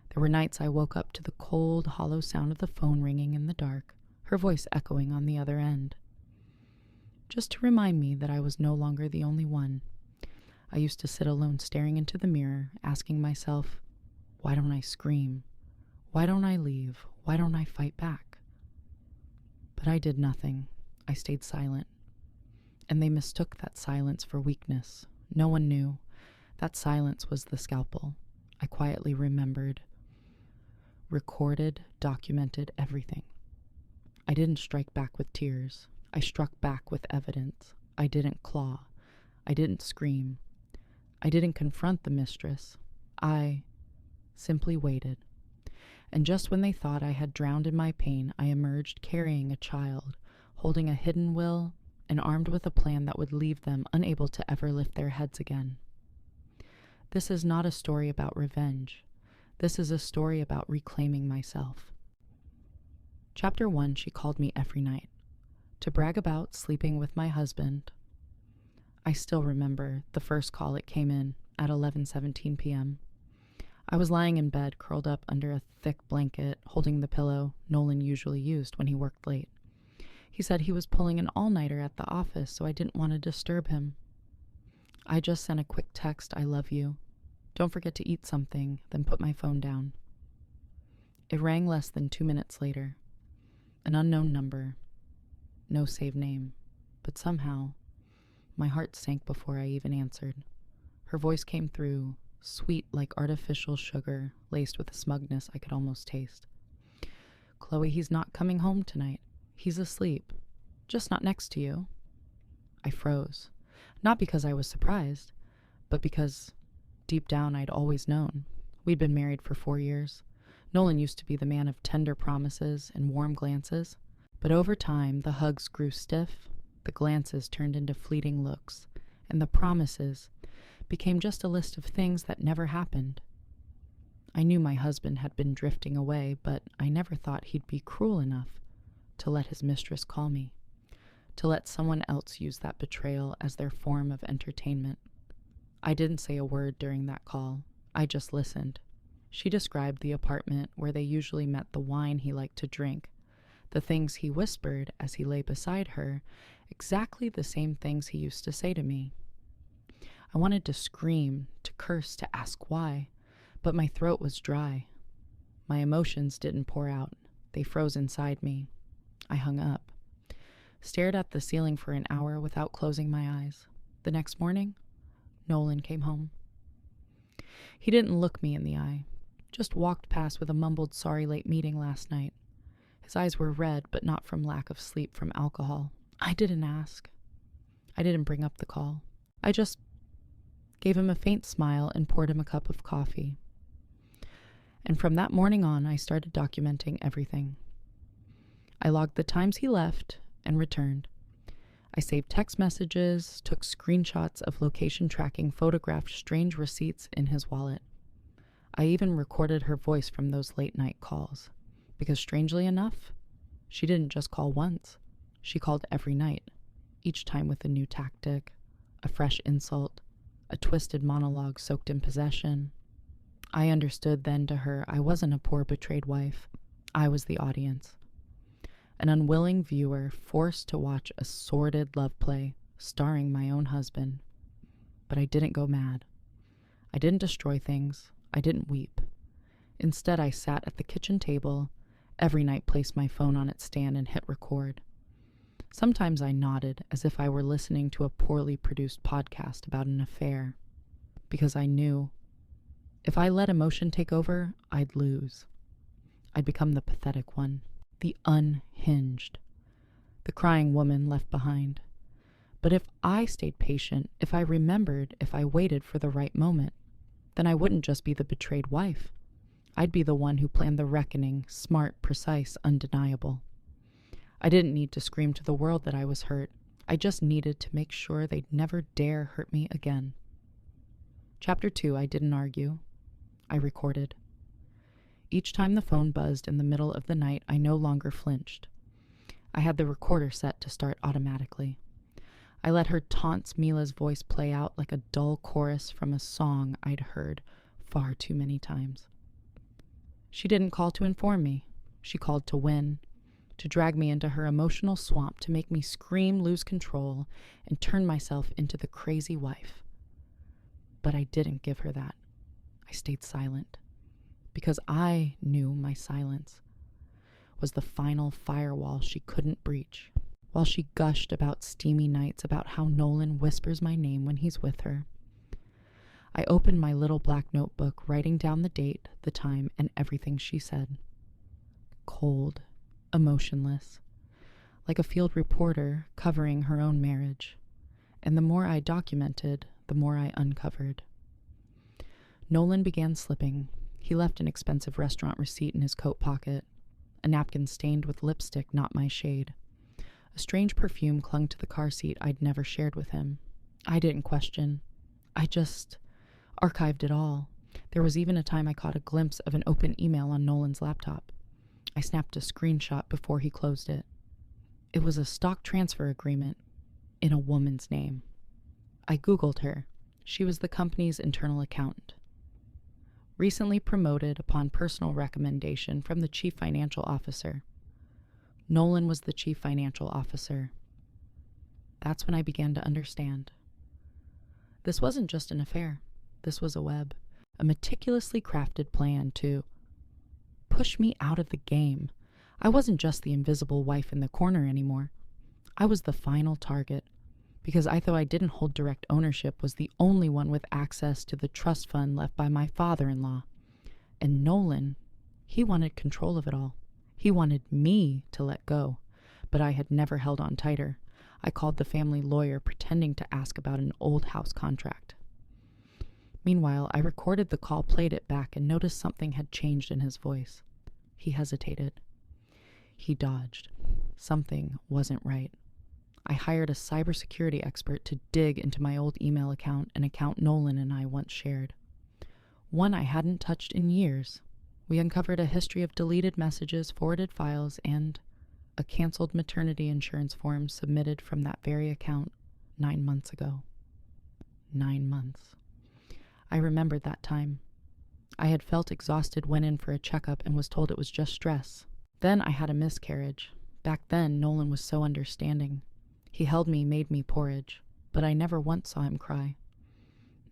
There were nights I woke up to the cold, hollow sound of the phone ringing in the dark, her voice echoing on the other end. Just to remind me that I was no longer the only one. I used to sit alone staring into the mirror, asking myself, why don't I scream? Why don't I leave? Why don't I fight back? But I did nothing. I stayed silent. And they mistook that silence for weakness. No one knew. That silence was the scalpel. I quietly remembered, recorded, documented everything. I didn't strike back with tears. I struck back with evidence. I didn't claw. I didn't scream. I didn't confront the mistress. I simply waited. And just when they thought I had drowned in my pain, I emerged carrying a child, holding a hidden will, and armed with a plan that would leave them unable to ever lift their heads again. This is not a story about revenge. This is a story about reclaiming myself. Chapter 1, she called me every night to brag about sleeping with my husband. I still remember the first call. It came in at 11:17 p.m. I was lying in bed, curled up under a thick blanket, holding the pillow Nolan usually used when he worked late. He said he was pulling an all-nighter at the office, so I didn't want to disturb him. I just sent a quick text, I love you. Don't forget to eat something, then put my phone down. It rang less than 2 minutes later. An unknown number. No saved name. But somehow, my heart sank before I even answered. Her voice came through, sweet like artificial sugar, laced with a smugness I could almost taste. Chloe, he's not coming home tonight. He's asleep. Just not next to you. I froze. Not because I was surprised, but because deep down I'd always known. We'd been married for 4 years. Nolan used to be the man of tender promises and warm glances, but over time the hugs grew stiff, the glances turned into fleeting looks, and the promises became just a list of things that never happened. I knew my husband had been drifting away, but I never thought he'd be cruel enough to let his mistress call me, to let someone else use that betrayal as their form of entertainment. I didn't say a word during that call. I just listened. She described the apartment where they usually met, the wine he liked to drink, the things he whispered as he lay beside her, exactly the same things he used to say to me. I wanted to scream, to curse, to ask why, but my throat was dry. My emotions didn't pour out. They froze inside me. I hung up, stared at the ceiling for an hour without closing my eyes. The next morning, Nolan came home. He didn't look me in the eye, just walked past with a mumbled sorry late meeting last night. His eyes were red, but not from lack of sleep from alcohol. I didn't ask. I didn't bring up the call. I just gave him a faint smile and poured him a cup of coffee. And from that morning on, I started documenting everything. I logged the times he left and returned. I saved text messages, took screenshots of location tracking, photographed strange receipts in his wallet. I even recorded her voice from those late-night calls, because strangely enough, she didn't just call once. She called every night, each time with a new tactic, a fresh insult, a twisted monologue soaked in possession. I understood then to her I wasn't a poor betrayed wife. I was the audience. An unwilling viewer forced to watch a sordid love play starring my own husband. But I didn't go mad. I didn't destroy things. I didn't weep. Instead, I sat at the kitchen table, every night placed my phone on its stand and hit record. Sometimes I nodded as if I were listening to a poorly produced podcast about an affair, because I knew if I let emotion take over, I'd lose. I'd become the pathetic one, the unhinged, the crying woman left behind. But if I stayed patient, if I remembered, if I waited for the right moment, then I wouldn't just be the betrayed wife. I'd be the one who planned the reckoning, smart, precise, undeniable. I didn't need to scream to the world that I was hurt. I just needed to make sure they'd never dare hurt me again. Chapter 2, I didn't argue. I recorded. Each time the phone buzzed in the middle of the night, I no longer flinched. I had the recorder set to start automatically. I let her taunt Mila's voice play out like a dull chorus from a song I'd heard far too many times. She didn't call to inform me. She called to win, to drag me into her emotional swamp, to make me scream, lose control, and turn myself into the crazy wife. But I didn't give her that. I stayed silent, because I knew my silence was the final firewall she couldn't breach. While she gushed about steamy nights, about how Nolan whispers my name when he's with her, I opened my little black notebook, writing down the date, the time, and everything she said. Cold, emotionless, like a field reporter covering her own marriage. And the more I documented, the more I uncovered. Nolan began slipping. He left an expensive restaurant receipt in his coat pocket, a napkin stained with lipstick not my shade. A strange perfume clung to the car seat I'd never shared with him. I didn't question. I just archived it all. There was even a time I caught a glimpse of an open email on Nolan's laptop. I snapped a screenshot before he closed it. It was a stock transfer agreement in a woman's name. I Googled her. She was the company's internal accountant. Recently promoted upon personal recommendation from the chief financial officer. Nolan was the chief financial officer. That's when I began to understand. This wasn't just an affair. This was a web, a meticulously crafted plan to push me out of the game. I wasn't just the invisible wife in the corner anymore. I was the final target, because I thought I didn't hold direct ownership, was the only one with access to the trust fund left by my father-in-law. And Nolan, he wanted control of it all. He wanted me to let go, but I had never held on tighter. I called the family lawyer, pretending to ask about an old house contract. Meanwhile, I recorded the call, played it back, and noticed something had changed in his voice. He hesitated. He dodged. Something wasn't right. I hired a cybersecurity expert to dig into my old email account, an account Nolan and I once shared. One I hadn't touched in years. We uncovered a history of deleted messages, forwarded files, and a canceled maternity insurance form submitted from that very account 9 months ago. 9 months. I remembered that time. I had felt exhausted, went in for a checkup, and was told it was just stress. Then I had a miscarriage. Back then, Nolan was so understanding. He held me, made me porridge, but I never once saw him cry.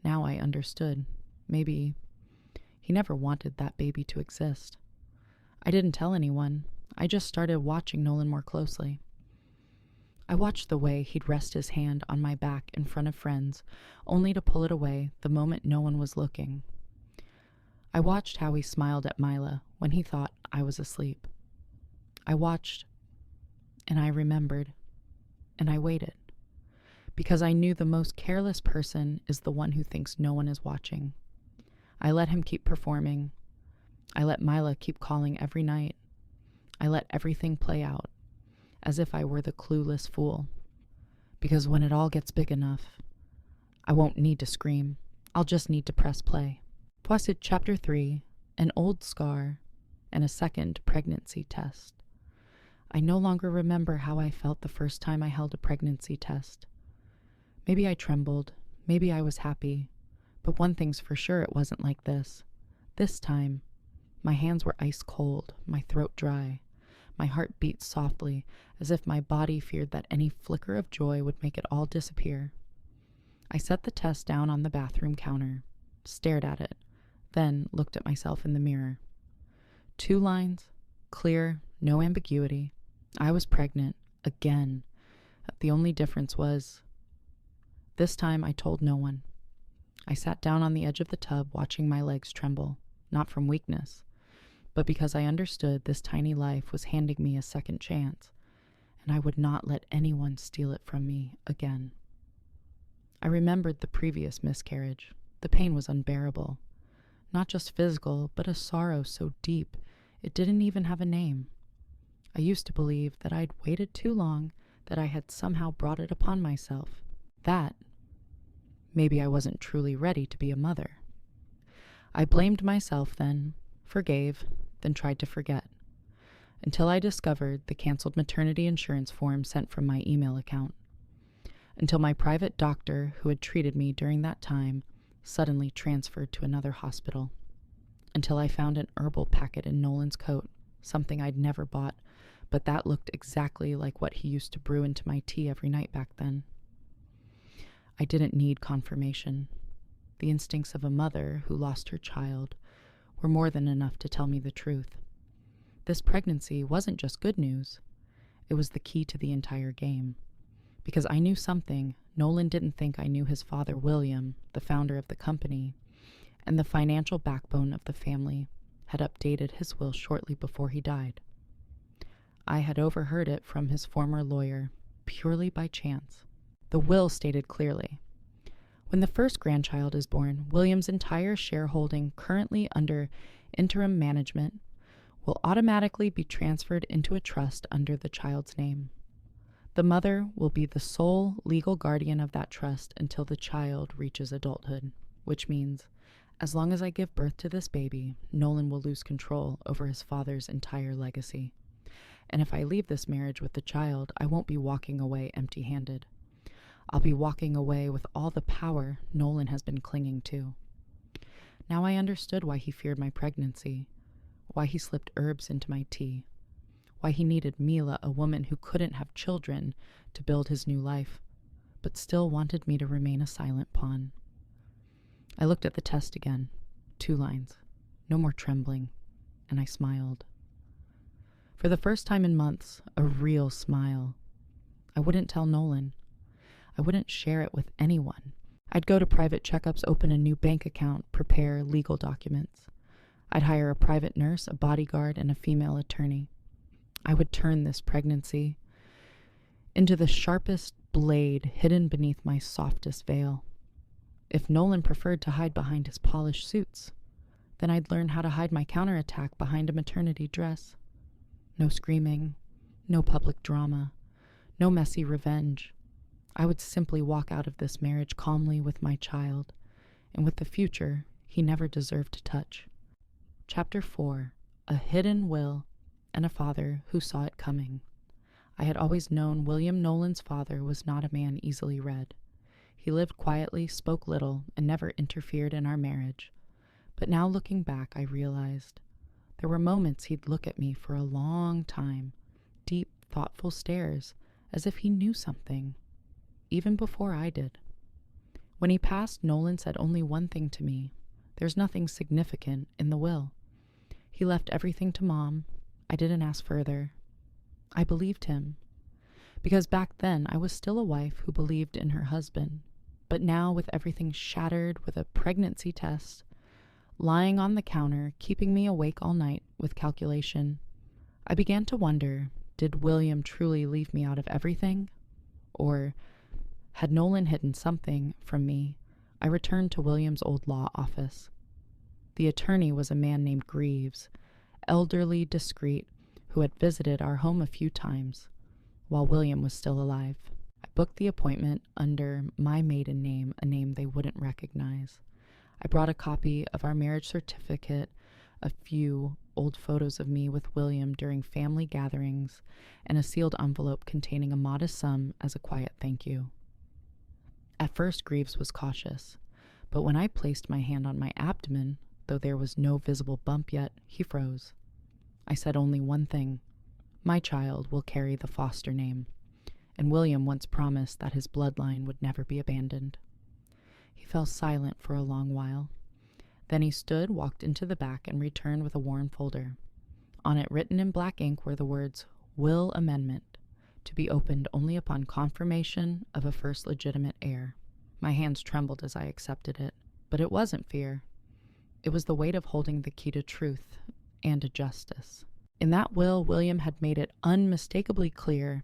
Now I understood. Maybe he never wanted that baby to exist. I didn't tell anyone. I just started watching Nolan more closely. I watched the way he'd rest his hand on my back in front of friends, only to pull it away the moment no one was looking. I watched how he smiled at Mila when he thought I was asleep. I watched, and I remembered, and I waited, because I knew the most careless person is the one who thinks no one is watching. I let him keep performing. I let Mila keep calling every night. I let everything play out, as if I were the clueless fool. Because when it all gets big enough, I won't need to scream. I'll just need to press play. Poisson Chapter 3, An Old Scar, and a Second Pregnancy Test. I no longer remember how I felt the first time I held a pregnancy test. Maybe I trembled, maybe I was happy, but one thing's for sure, it wasn't like this. This time, my hands were ice cold, my throat dry. My heart beat softly, as if my body feared that any flicker of joy would make it all disappear. I set the test down on the bathroom counter, stared at it, then looked at myself in the mirror. 2 lines, clear, no ambiguity. I was pregnant, again. The only difference was, this time I told no one. I sat down on the edge of the tub, watching my legs tremble, not from weakness, but because I understood this tiny life was handing me a second chance, and I would not let anyone steal it from me again. I remembered the previous miscarriage. The pain was unbearable. Not just physical, but a sorrow so deep it didn't even have a name. I used to believe that I'd waited too long, that I had somehow brought it upon myself. That maybe I wasn't truly ready to be a mother. I blamed myself then, forgave, then tried to forget, until I discovered the canceled maternity insurance form sent from my email account, until my private doctor who had treated me during that time suddenly transferred to another hospital, until I found an herbal packet in Nolan's coat, something I'd never bought, but that looked exactly like what he used to brew into my tea every night back then. I didn't need confirmation. The instincts of a mother who lost her child were more than enough to tell me the truth. This pregnancy wasn't just good news. It was the key to the entire game. Because I knew something Nolan didn't think I knew: his father, William, the founder of the company, and the financial backbone of the family, had updated his will shortly before he died. I had overheard it from his former lawyer, purely by chance. The will stated clearly, when the first grandchild is born, William's entire shareholding currently under interim management will automatically be transferred into a trust under the child's name. The mother will be the sole legal guardian of that trust until the child reaches adulthood, which means, as long as I give birth to this baby, Nolan will lose control over his father's entire legacy. And if I leave this marriage with the child, I won't be walking away empty-handed. I'll be walking away with all the power Nolan has been clinging to. Now I understood why he feared my pregnancy, why he slipped herbs into my tea, why he needed Mila, a woman who couldn't have children, to build his new life, but still wanted me to remain a silent pawn. I looked at the test again. 2 lines. No more trembling. And I smiled. For the first time in months, a real smile. I wouldn't tell Nolan. I wouldn't share it with anyone. I'd go to private checkups, open a new bank account, prepare legal documents. I'd hire a private nurse, a bodyguard, and a female attorney. I would turn this pregnancy into the sharpest blade hidden beneath my softest veil. If Nolan preferred to hide behind his polished suits, then I'd learn how to hide my counterattack behind a maternity dress. No screaming, no public drama, no messy revenge. I would simply walk out of this marriage calmly with my child, and with the future he never deserved to touch. Chapter 4. A hidden will and a father who saw it coming. I had always known William Nolan's father was not a man easily read. He lived quietly, spoke little, and never interfered in our marriage. But now looking back, I realized there were moments he'd look at me for a long time, deep, thoughtful stares, as if he knew something, even before I did. When he passed, Nolan said only one thing to me: there's nothing significant in the will. He left everything to Mom. I didn't ask further. I believed him, because back then I was still a wife who believed in her husband. But now, with everything shattered, with a pregnancy test lying on the counter, keeping me awake all night with calculation, I began to wonder, did William truly leave me out of everything? Or had Nolan hidden something from me? I returned to William's old law office. The attorney was a man named Greaves, elderly, discreet, who had visited our home a few times while William was still alive. I booked the appointment under my maiden name, a name they wouldn't recognize. I brought a copy of our marriage certificate, a few old photos of me with William during family gatherings, and a sealed envelope containing a modest sum as a quiet thank you. At first, Greaves was cautious, but when I placed my hand on my abdomen, though there was no visible bump yet, he froze. I said only one thing: my child will carry the foster name, and William once promised that his bloodline would never be abandoned. He fell silent for a long while. Then he stood, walked into the back, and returned with a worn folder. On it, written in black ink, were the words, "Will Amendment, to be opened only upon confirmation of a first legitimate heir." My hands trembled as I accepted it, but it wasn't fear. It was the weight of holding the key to truth and to justice. In that will, William had made it unmistakably clear: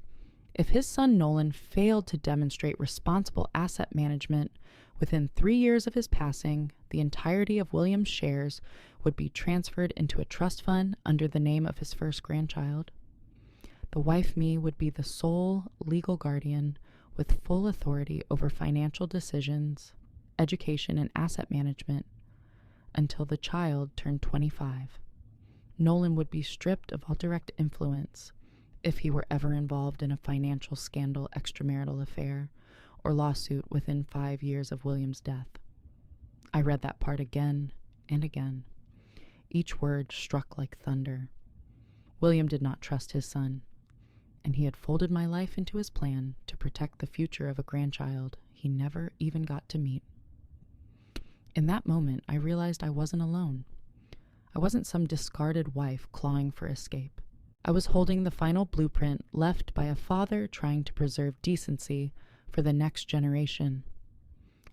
if his son Nolan failed to demonstrate responsible asset management within 3 years of his passing, the entirety of William's shares would be transferred into a trust fund under the name of his first grandchild. The wife, me, would be the sole legal guardian with full authority over financial decisions, education, and asset management until the child turned 25. Nolan would be stripped of all direct influence if he were ever involved in a financial scandal, extramarital affair, or lawsuit within 5 years of William's death. I read that part again and again. each word struck like thunder. William did not trust his son, and he had folded my life into his plan to protect the future of a grandchild he never even got to meet. In that moment, I realized I wasn't alone. I wasn't some discarded wife clawing for escape. I was holding the final blueprint left by a father trying to preserve decency for the next generation.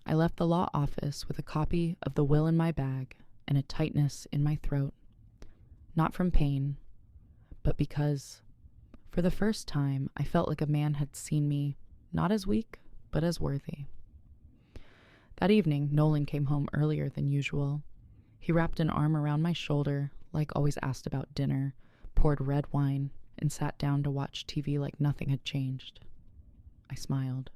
I left the law office with a copy of the will in my bag and a tightness in my throat. Not from pain, but because, for the first time, I felt like a man had seen me, not as weak, but as worthy. That evening, Nolan came home earlier than usual. He wrapped an arm around my shoulder, like always asked about dinner, poured red wine, and sat down to watch TV like nothing had changed. I smiled.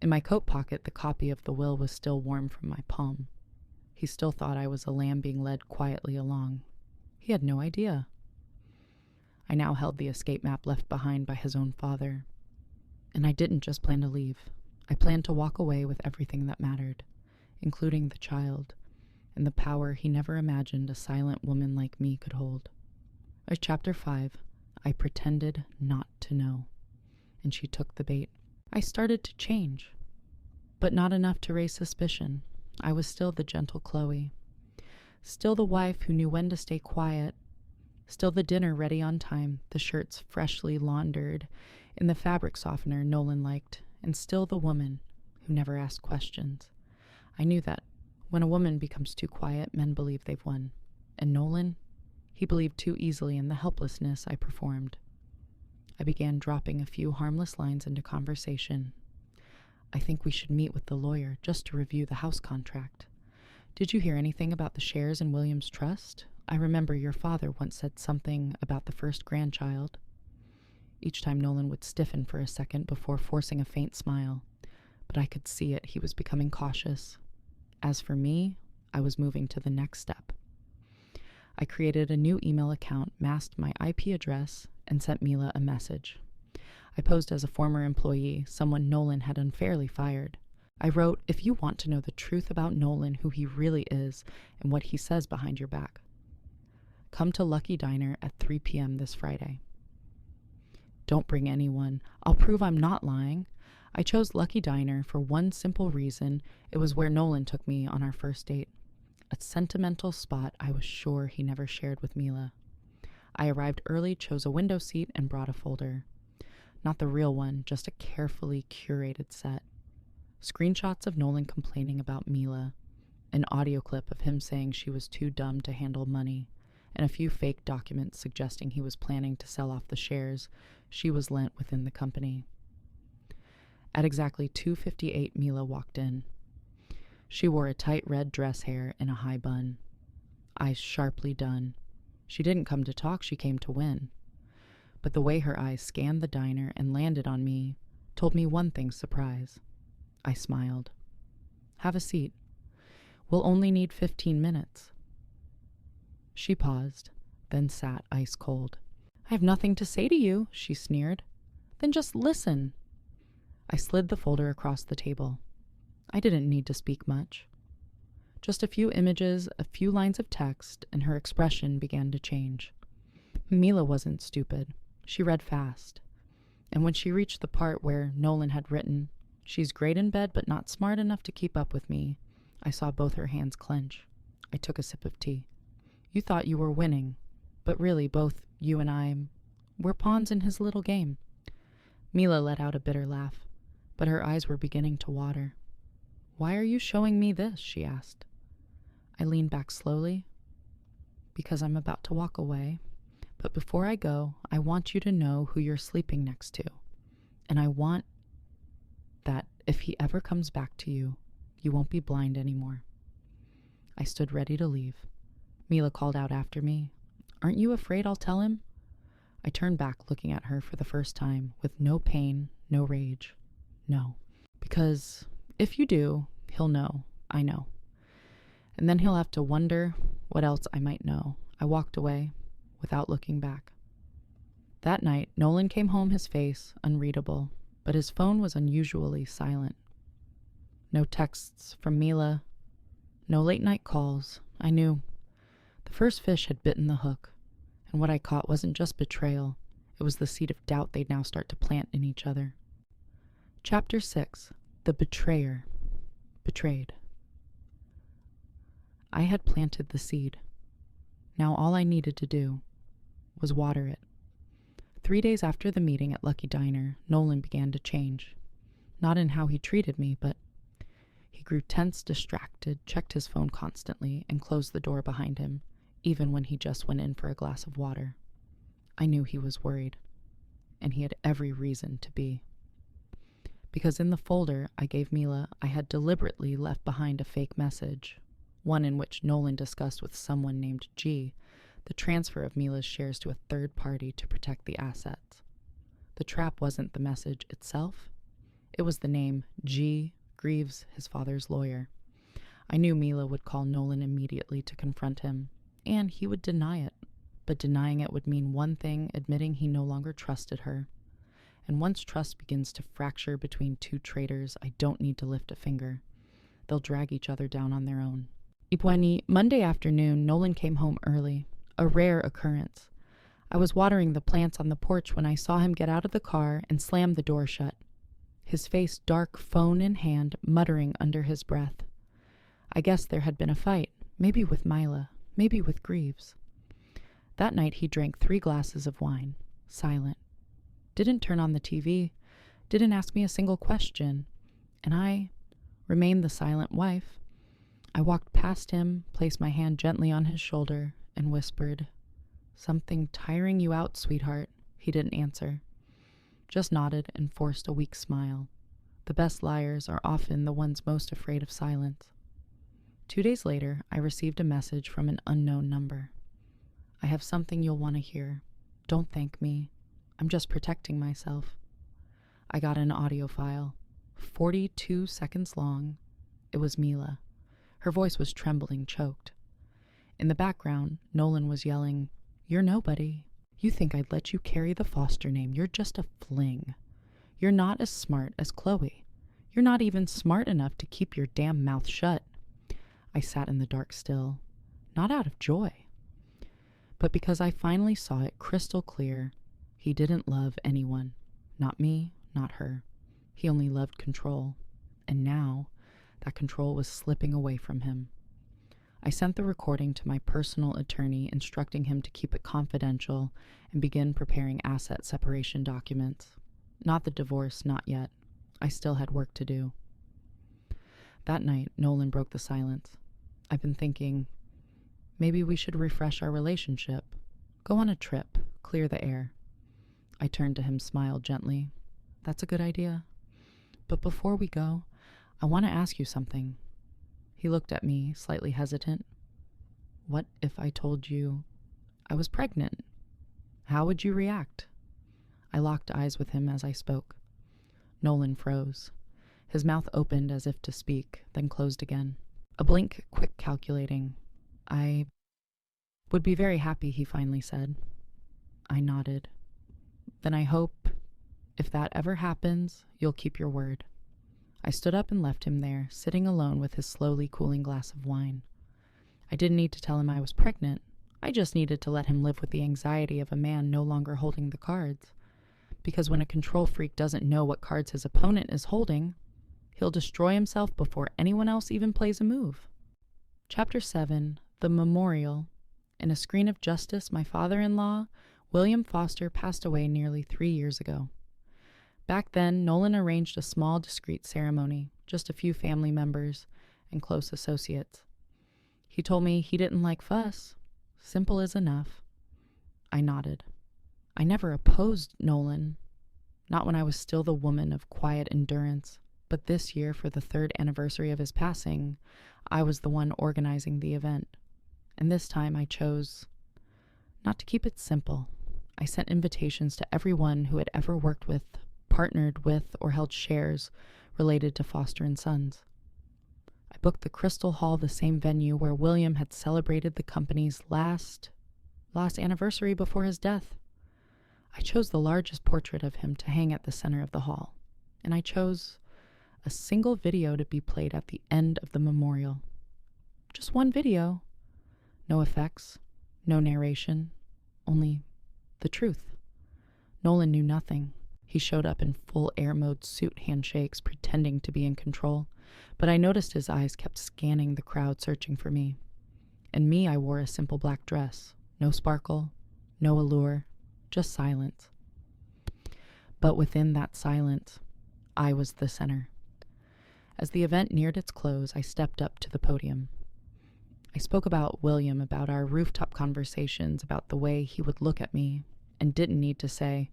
In my coat pocket, the copy of the will was still warm from my palm. He still thought I was a lamb being led quietly along. He had no idea. I now held the escape map left behind by his own father. And I didn't just plan to leave. I planned to walk away with everything that mattered, including the child, and the power he never imagined a silent woman like me could hold. As Chapter 5, I pretended not to know, and she took the bait. I started to change, but not enough to raise suspicion. I was still the gentle Chloe, still the wife who knew when to stay quiet, still the dinner ready on time, the shirts freshly laundered in the fabric softener Nolan liked, and still the woman who never asked questions. I knew that when a woman becomes too quiet, men believe they've won. And Nolan, he believed too easily in the helplessness I performed. I began dropping a few harmless lines into conversation. I think we should meet with the lawyer just to review the house contract. Did you hear anything about the shares in William's trust? I remember your father once said something about the first grandchild. Each time Nolan would stiffen for a second before forcing a faint smile, but I could see it. He was becoming cautious. As for me, I was moving to the next step. I created a new email account, masked my IP address, and sent Mila a message. I posed as a former employee, someone Nolan had unfairly fired. I wrote, "If you want to know the truth about Nolan, who he really is, and what he says behind your back, come to Lucky Diner at 3 p.m. this Friday. Don't bring anyone. I'll prove I'm not lying." I chose Lucky Diner for one simple reason. It was where Nolan took me on our first date. A sentimental spot I was sure he never shared with Mila. I arrived early, chose a window seat, and brought a folder. Not the real one, just a carefully curated set. Screenshots of Nolan complaining about Mila, an audio clip of him saying she was too dumb to handle money, and a few fake documents suggesting he was planning to sell off the shares she was lent within the company. At exactly 2:58, Mila walked in. She wore a tight red dress hair and a high bun. Eyes sharply done. She didn't come to talk, she came to win. But the way her eyes scanned the diner and landed on me told me one thing's surprise. I smiled. "Have a seat. We'll only need 15 minutes. She paused, then sat ice cold. "I have nothing to say to you," she sneered. "Then just listen." I slid the folder across the table. I didn't need to speak much. Just a few images, a few lines of text, and her expression began to change. Mila wasn't stupid. She read fast. And when she reached the part where Nolan had written, "She's great in bed but not smart enough to keep up with me," I saw both her hands clench. I took a sip of tea. "You thought you were winning, but really both you and I, we're pawns in his little game." Mila let out a bitter laugh, but her eyes were beginning to water. "Why are you showing me this?" she asked. I leaned back slowly. "Because I'm about to walk away. But before I go, I want you to know who you're sleeping next to. And I want that if he ever comes back to you, you won't be blind anymore." I stood ready to leave. Mila called out after me, "Aren't you afraid I'll tell him?" I turned back, looking at her for the first time, with no pain, no rage. "No. Because if you do, he'll know. I know. And then he'll have to wonder what else I might know." I walked away, without looking back. That night, Nolan came home, his face unreadable, but his phone was unusually silent. No texts from Mila, no late-night calls. I knew. The The first fish had bitten the hook, and what I caught wasn't just betrayal, it was the seed of doubt they'd now start to plant in each other. Chapter 6. The Betrayer. Betrayed. I had planted the seed. Now all I needed to do was water it. 3 days after the meeting at Lucky Diner, Nolan began to change. Not in how he treated me, but he grew tense, distracted, checked his phone constantly, and closed the door behind him, even when he just went in for a glass of water. I knew he was worried, and he had every reason to be. Because in the folder I gave Mila, I had deliberately left behind a fake message, one in which Nolan discussed with someone named G the transfer of Mila's shares to a third party to protect the assets. The trap wasn't the message itself. It was the name G. Greaves, his father's lawyer. I knew Mila would call Nolan immediately to confront him, and he would deny it. But denying it would mean one thing, admitting he no longer trusted her. And once trust begins to fracture between two traitors, I don't need to lift a finger. They'll drag each other down on their own. Monday afternoon, Nolan came home early. A rare occurrence. I was watering the plants on the porch when I saw him get out of the car and slam the door shut, his face dark, phone in hand, muttering under his breath. I guessed there had been a fight, maybe with Mila, maybe with Greaves. That night he drank 3 glasses of wine, silent. Didn't turn on the TV, didn't ask me a single question, and I remained the silent wife. I walked past him, placed my hand gently on his shoulder, and whispered, "Something tiring you out, sweetheart?" He didn't answer, just nodded and forced a weak smile. The best liars are often the ones most afraid of silence. 2 days later, I received a message from an unknown number. "I have something you'll want to hear. Don't thank me. I'm just protecting myself." I got an audio file, 42 seconds long. It was Mila. Her voice was trembling, choked. In the background, Nolan was yelling, "You're nobody. You think I'd let you carry the foster name. You're just a fling. You're not as smart as Chloe. You're not even smart enough to keep your damn mouth shut." I sat in the dark still, not out of joy, but because I finally saw it crystal clear. He didn't love anyone. Not me, not her. He only loved control. And now, that control was slipping away from him. I sent the recording to my personal attorney, instructing him to keep it confidential and begin preparing asset separation documents. Not the divorce, not yet. I still had work to do. That night, Nolan broke the silence. I've been thinking, maybe we should refresh our relationship. Go on a trip, clear the air. I turned to him, smiled gently. "That's a good idea. But before we go, I want to ask you something." He looked at me, slightly hesitant. "What if I told you I was pregnant? How would you react?" I locked eyes with him as I spoke. Nolan froze. His mouth opened as if to speak, then closed again. A blink, quick calculating. "I would be very happy," he finally said. I nodded. "Then I hope, if that ever happens, you'll keep your word." I stood up and left him there, sitting alone with his slowly cooling glass of wine. I didn't need to tell him I was pregnant. I just needed to let him live with the anxiety of a man no longer holding the cards. Because when a control freak doesn't know what cards his opponent is holding, he'll destroy himself before anyone else even plays a move. Chapter 7. The Memorial. In a screen of justice, my father-in-law, William Foster, passed away nearly 3 years ago. Back then, Nolan arranged a small, discreet ceremony, just a few family members and close associates. He told me he didn't like fuss. Simple is enough. I nodded. I never opposed Nolan, not when I was still the woman of quiet endurance, but this year, for the 3rd anniversary of his passing, I was the one organizing the event. And this time I chose not to keep it simple. I sent invitations to everyone who had ever worked with, partnered with, or held shares related to Foster & Sons. I booked the Crystal Hall, the same venue where William had celebrated the company's last anniversary before his death. I chose the largest portrait of him to hang at the center of the hall, and I chose a single video to be played at the end of the memorial. Just one video, No effects, no narration, only the truth. Nolan knew nothing. He showed up in full air mode suit handshakes, pretending to be in control, but I noticed his eyes kept scanning the crowd, searching for me. And me, I wore a simple black dress. No sparkle, no allure, just silence. But within that silence, I was the center. As the event neared its close, I stepped up to the podium. I spoke about William, about our rooftop conversations, about the way he would look at me, and didn't need to say,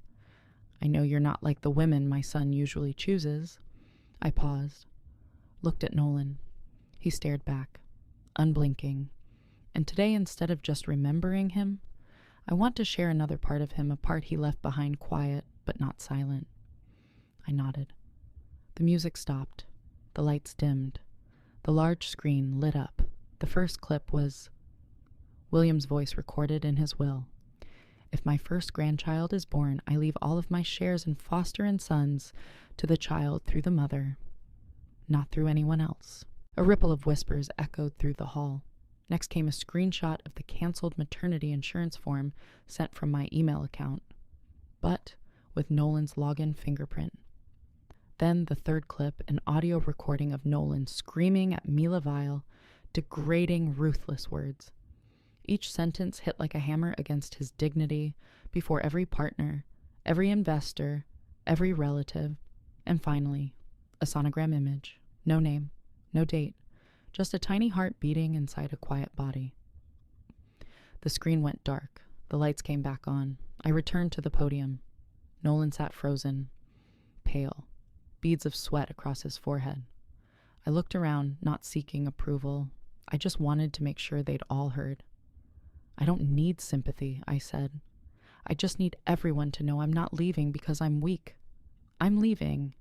"I know you're not like the women my son usually chooses." I paused, looked at Nolan. He stared back, unblinking. And today, instead of just remembering him, I want to share another part of him, a part he left behind, quiet but not silent. I nodded. The music stopped. The lights dimmed. The large screen lit up. The first clip was William's voice recorded in his will. "If my first grandchild is born, I leave all of my shares in Foster and Sons to the child through the mother, not through anyone else." A ripple of whispers echoed through the hall. Next came a screenshot of the canceled maternity insurance form sent from my email account, but with Nolan's login fingerprint. Then the third clip, an audio recording of Nolan screaming at Mila Vile, degrading, ruthless words. Each sentence hit like a hammer against his dignity before every partner, every investor, every relative, and finally, a sonogram image. No name, no date, just a tiny heart beating inside a quiet body. The screen went dark. The lights came back on. I returned to the podium. Nolan sat frozen, pale, beads of sweat across his forehead. I looked around, not seeking approval. I just wanted to make sure they'd all heard. "I don't need sympathy," I said. "I just need everyone to know I'm not leaving because I'm weak. I'm leaving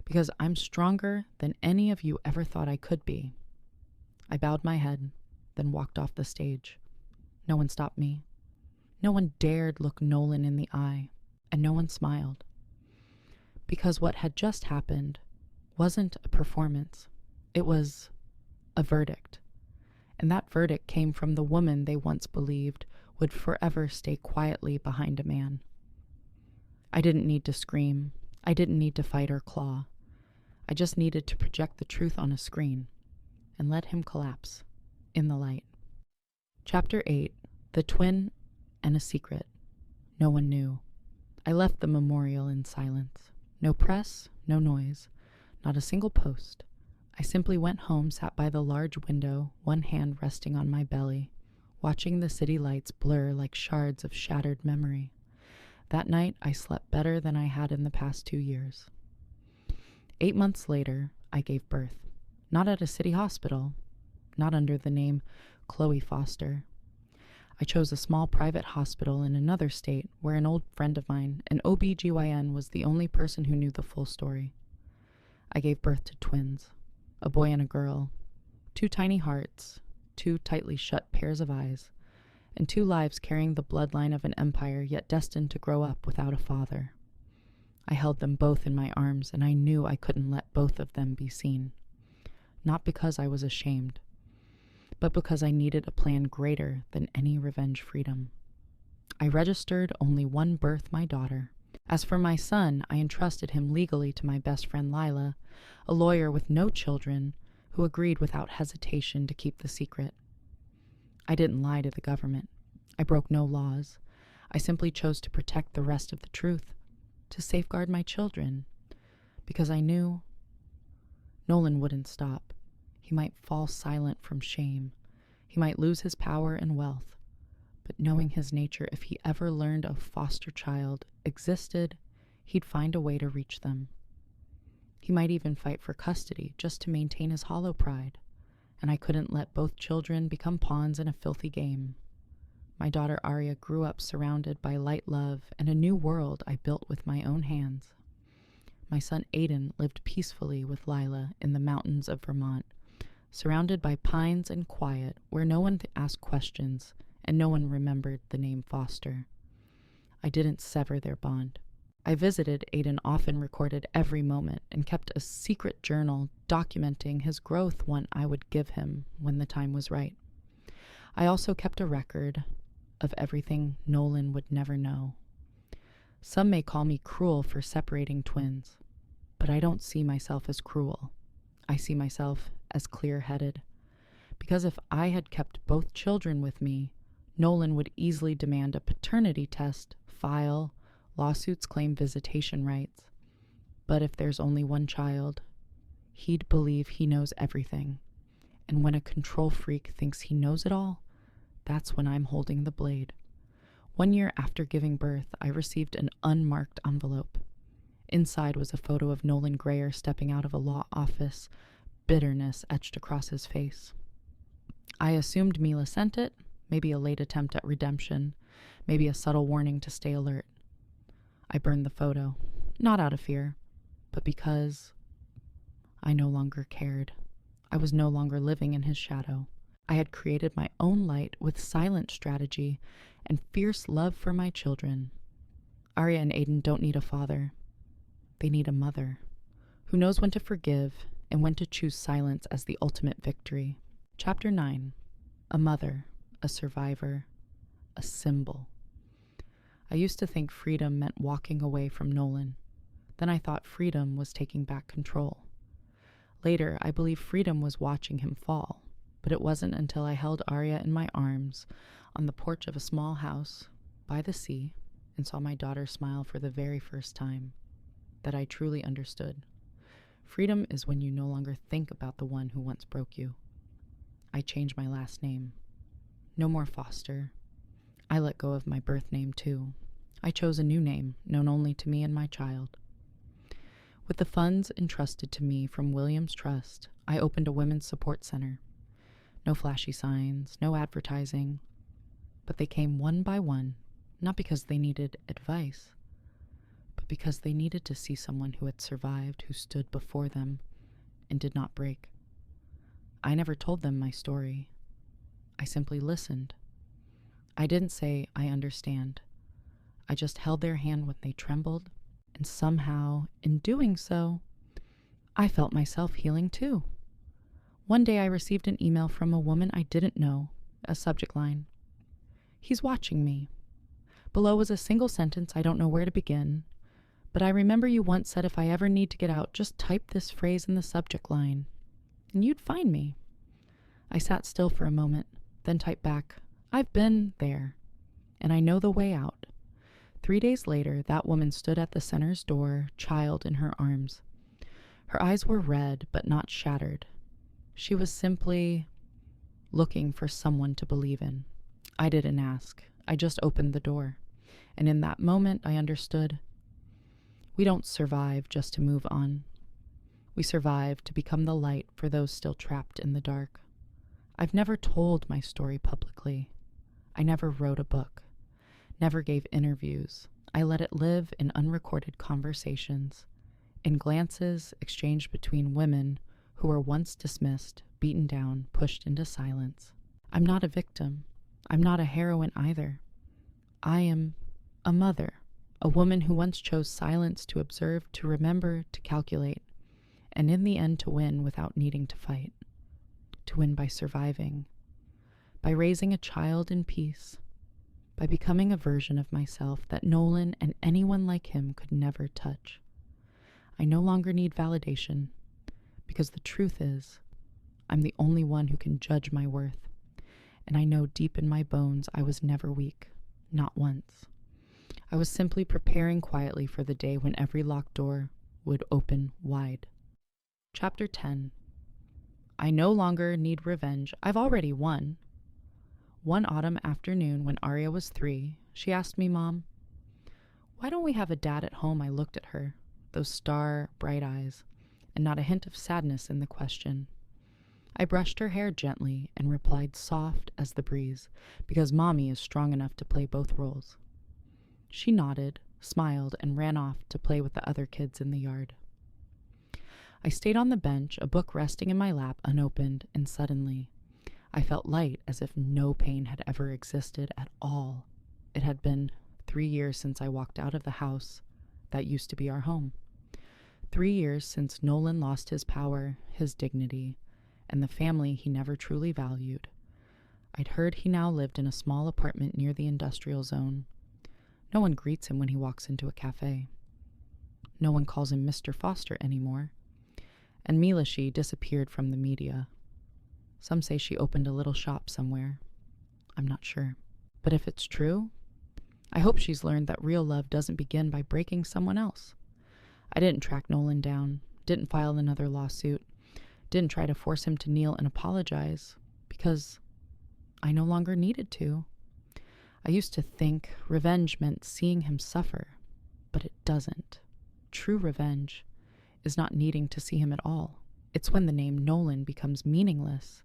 because I'm stronger than any of you ever thought I could be." I bowed my head, then walked off the stage. No one stopped me. No one dared look Nolan in the eye, and no one smiled. Because what had just happened wasn't a performance. It was a verdict. And that verdict came from the woman they once believed would forever stay quietly behind a man. I didn't need to scream. I didn't need to fight or claw. I just needed to project the truth on a screen and let him collapse in the light. Chapter 8, The Twin and a Secret. No one knew. I left the memorial in silence. No press, no noise, not a single post. I simply went home, sat by the large window, one hand resting on my belly, watching the city lights blur like shards of shattered memory. That night, I slept better than I had in the past 2 years. 8 months later, I gave birth. Not at a city hospital, not under the name Chloe Foster. I chose a small private hospital in another state where an old friend of mine, an OB/GYN, was the only person who knew the full story. I gave birth to twins, a boy and a girl, 2 tiny hearts, 2 tightly shut pairs of eyes, and 2 lives carrying the bloodline of an empire yet destined to grow up without a father. I held them both in my arms, and I knew I couldn't let both of them be seen. Not because I was ashamed, but because I needed a plan greater than any revenge freedom. I registered only one birth, my daughter. As for my son, I entrusted him legally to my best friend Lila, a lawyer with no children, who agreed without hesitation to keep the secret. I didn't lie to the government. I broke no laws. I simply chose to protect the rest of the truth, to safeguard my children, because I knew Nolan wouldn't stop. He might fall silent from shame. He might lose his power and wealth. But knowing his nature, if he ever learned a foster child existed, he'd find a way to reach them. He might even fight for custody just to maintain his hollow pride. And I couldn't let both children become pawns in a filthy game. My daughter Arya grew up surrounded by light love and a new world I built with my own hands. My son Aiden lived peacefully with Lila in the mountains of Vermont, surrounded by pines and quiet, where no one asked questions and no one remembered the name Foster. I didn't sever their bond. I visited Aiden often, recorded every moment, and kept a secret journal documenting his growth, one I would give him when the time was right. I also kept a record of everything Nolan would never know. Some may call me cruel for separating twins, but I don't see myself as cruel. I see myself as clear-headed. Because if I had kept both children with me, Nolan would easily demand a paternity test, file, lawsuits claim visitation rights. But if there's only one child, he'd believe he knows everything. And when a control freak thinks he knows it all, that's when I'm holding the blade. 1 year after giving birth, I received an unmarked envelope. Inside was a photo of Nolan Grayer stepping out of a law office, bitterness etched across his face. I assumed Mila sent it, maybe a late attempt at redemption, maybe a subtle warning to stay alert. I burned the photo, not out of fear, but because I no longer cared. I was no longer living in his shadow. I had created my own light with silent strategy and fierce love for my children. Arya and Aiden don't need a father. They need a mother who knows when to forgive and when to choose silence as the ultimate victory. Chapter 9. A mother, a survivor, a symbol. I used to think freedom meant walking away from Nolan. Then I thought freedom was taking back control. Later, I believe freedom was watching him fall, but it wasn't until I held Arya in my arms on the porch of a small house by the sea and saw my daughter smile for the very first time that I truly understood. Freedom is when you no longer think about the one who once broke you. I changed my last name. No more Foster. I let go of my birth name too. I chose a new name, known only to me and my child. With the funds entrusted to me from Williams Trust, I opened a women's support center. No flashy signs, no advertising, but they came one by one, not because they needed advice, but because they needed to see someone who had survived, who stood before them and did not break. I never told them my story. I simply listened. I didn't say, I understand. I just held their hand when they trembled, and somehow, in doing so, I felt myself healing too. One day I received an email from a woman I didn't know, a subject line. He's watching me. Below was a single sentence I don't know where to begin, but I remember you once said if I ever need to get out, just type this phrase in the subject line, and you'd find me. I sat still for a moment, then typed back, I've been there, and I know the way out. 3 days later, that woman stood at the center's door, child in her arms. Her eyes were red, but not shattered. She was simply looking for someone to believe in. I didn't ask. I just opened the door. And in that moment, I understood. We don't survive just to move on. We survive to become the light for those still trapped in the dark. I've never told my story publicly. I never wrote a book. Never gave interviews. I let it live in unrecorded conversations, in glances exchanged between women who were once dismissed, beaten down, pushed into silence. I'm not a victim. I'm not a heroine either. I am a mother, a woman who once chose silence to observe, to remember, to calculate, and in the end to win without needing to fight. To win by surviving, by raising a child in peace, by becoming a version of myself that Nolan and anyone like him could never touch. I no longer need validation, because the truth is, I'm the only one who can judge my worth, and I know deep in my bones I was never weak, not once. I was simply preparing quietly for the day when every locked door would open wide. Chapter 10. I no longer need revenge. I've already won. One autumn afternoon when Arya was 3, she asked me, Mom, why don't we have a dad at home? I looked at her, those star bright eyes, and not a hint of sadness in the question. I brushed her hair gently and replied soft as the breeze, because Mommy is strong enough to play both roles. She nodded, smiled, and ran off to play with the other kids in the yard. I stayed on the bench, a book resting in my lap unopened, and suddenly I felt light, as if no pain had ever existed at all. It had been 3 years since I walked out of the house that used to be our home. 3 years since Nolan lost his power, his dignity, and the family he never truly valued. I'd heard he now lived in a small apartment near the industrial zone. No one greets him when he walks into a cafe. No one calls him Mr. Foster anymore. And Milashi disappeared from the media. Some say she opened a little shop somewhere. I'm not sure. But if it's true, I hope she's learned that real love doesn't begin by breaking someone else. I didn't track Nolan down, didn't file another lawsuit, didn't try to force him to kneel and apologize, because I no longer needed to. I used to think revenge meant seeing him suffer, but it doesn't. True revenge is not needing to see him at all. It's when the name Nolan becomes meaningless.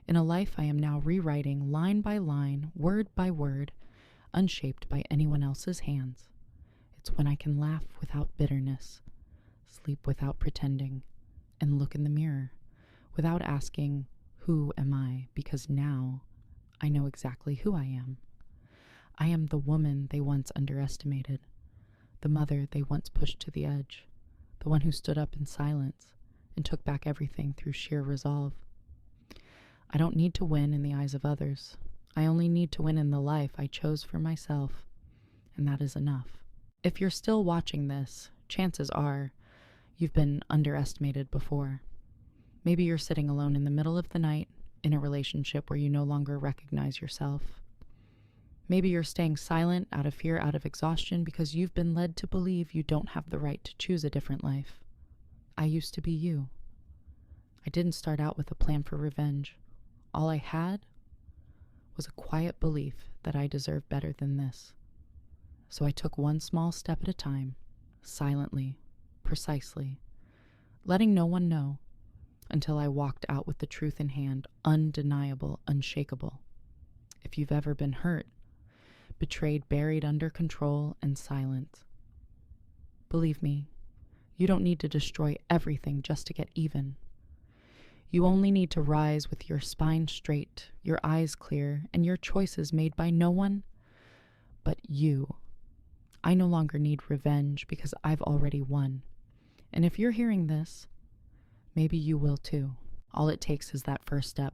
In a life I am now rewriting line by line, word by word, unshaped by anyone else's hands. It's when I can laugh without bitterness, sleep without pretending, and look in the mirror without asking, who am I? Because now I know exactly who I am. I am the woman they once underestimated, the mother they once pushed to the edge, the one who stood up in silence and took back everything through sheer resolve. I don't need to win in the eyes of others. I only need to win in the life I chose for myself, and that is enough. If you're still watching this, chances are you've been underestimated before. Maybe you're sitting alone in the middle of the night in a relationship where you no longer recognize yourself. Maybe you're staying silent out of fear, out of exhaustion, because you've been led to believe you don't have the right to choose a different life. I used to be you. I didn't start out with a plan for revenge. All I had was a quiet belief that I deserved better than this. So I took one small step at a time, silently, precisely, letting no one know, until I walked out with the truth in hand, undeniable, unshakable. If you've ever been hurt, betrayed, buried under control and silent, believe me, you don't need to destroy everything just to get even. You only need to rise with your spine straight, your eyes clear, and your choices made by no one but you. I no longer need revenge because I've already won. And if you're hearing this, maybe you will too. All it takes is that first step.